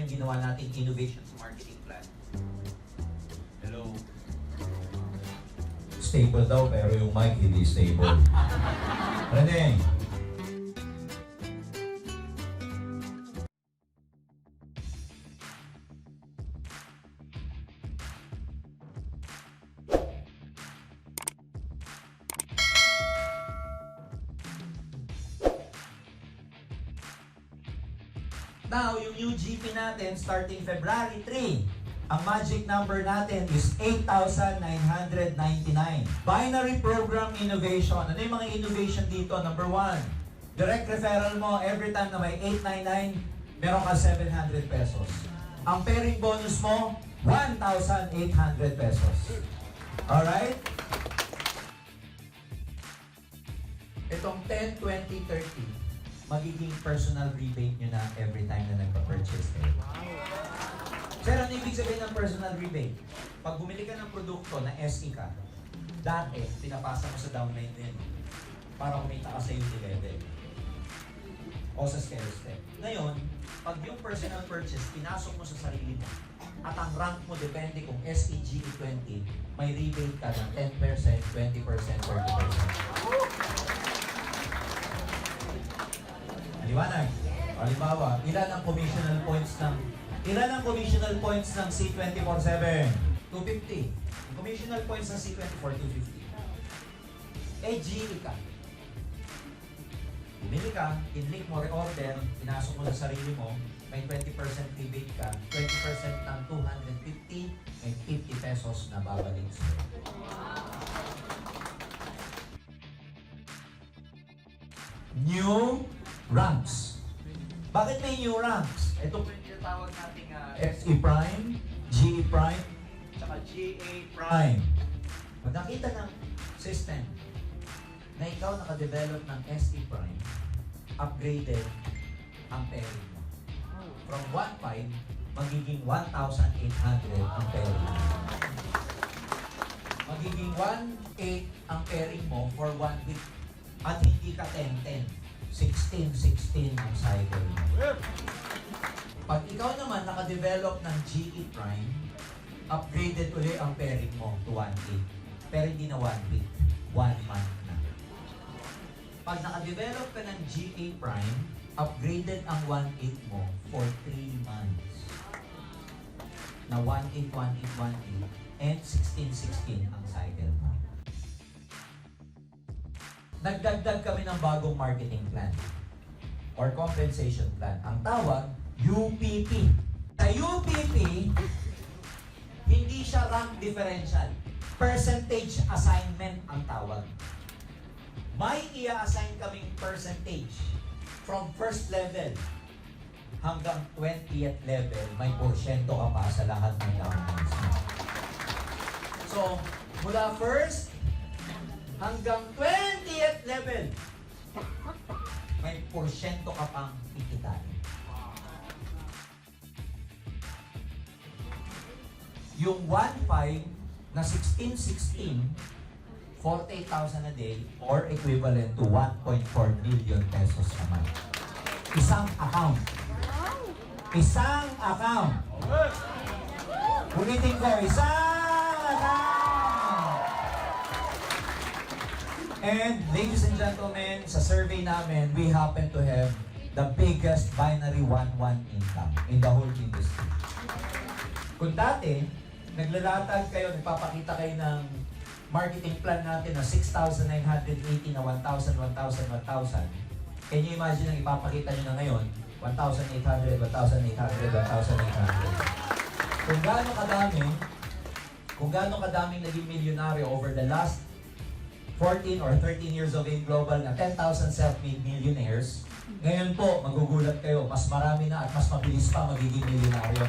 yung ginawa nating innovation sa marketing plan. Hello? Stable daw, pero yung mic hindi stable. Rene! Now, yung new GP natin starting February 3, ang magic number natin is 8,999. Binary program innovation. Ano yung mga innovation dito? Number 1, direct referral mo every time na may 899, meron ka 700 pesos. Ang pairing bonus mo, 1,800 pesos. Alright? Itong 10, 20, 30, magiging personal rebate nyo na every time na nagpa-purchase kayo. Sir, ano ibig sabihin ng personal rebate? Pag bumili ka ng produkto na SE ka, dati, pinapasa mo sa downline din para kumita ka sa UT level o sa stair step. Ngayon, pag yung personal purchase, pinasok mo sa sarili mo at ang rank mo depende kung SE, GE 20, may rebate ka ng 10%, 20%, 30%. Liwanag. Halimbawa, ilan ang commissional points ng C24/7? 250. Ang commissional points ng C24, 250. Eh, GE ka. Bumili ka, in-link mo, reorder, pinasok mo sa sarili mo, may 20% rebate ka, 20% ng 250, may 50 pesos na babalik sa'yo. New ranks. Bakit may new ranks? Ito po yung tinatawag nating SE Prime, GE Prime, tsaka GA Prime. Pag nakita ng system na ikaw nakadevelop ng SE Prime, upgraded ang pairing mo. From 1.5, magiging 1,800 ang pairing mo. Magiging 1.8 ang pairing mo for 1 week. At hindi ka 10-10. 16-16 ang cycle mo. Pag ikaw naman nakadevelop ng GE Prime, upgraded uli ang pairing mo to 1 week. Pero hindi na 1 week, 1 month na. Pag nakadevelop ka ng GE Prime, upgraded ang 1.8 mo for 3 months. Na 1.8, 1.8, 1.8, and 16-16 ang cycle mo. Nagdagdag kami ng bagong marketing plan or compensation plan. Ang tawag, UPP. Sa UPP, hindi siya rank differential. Percentage assignment ang tawag. May i-assign kaming percentage from first level hanggang 20th level. May porsyento ka pa sa lahat ng downlines mo. So, mula first hanggang 20th level, may porsyento ka pang ikitain. Yung 1.5 na 16-16, 48,000 a day or equivalent to 1.4 million pesos a month. Isang account. Isang account. Ulitin ko, isang account. And ladies and gentlemen, sa survey namin, we happen to have the biggest binary 1-1 income in the whole industry. Kung dati, naglalatag kayo, nagpapakita kayo ng marketing plan natin na 6,980 na 1,000, 1,000, 1,000. Can you imagine ang ipapakita nyo na ngayon? 1,800, 1,800, 1,800. Kung gaano kadaming naging milyonaryo over the last 14 or 13 years of age global na 10,000 self-made millionaires, ngayon po, magugulat kayo, mas marami na at mas mabilis pa magiging milyonaryo.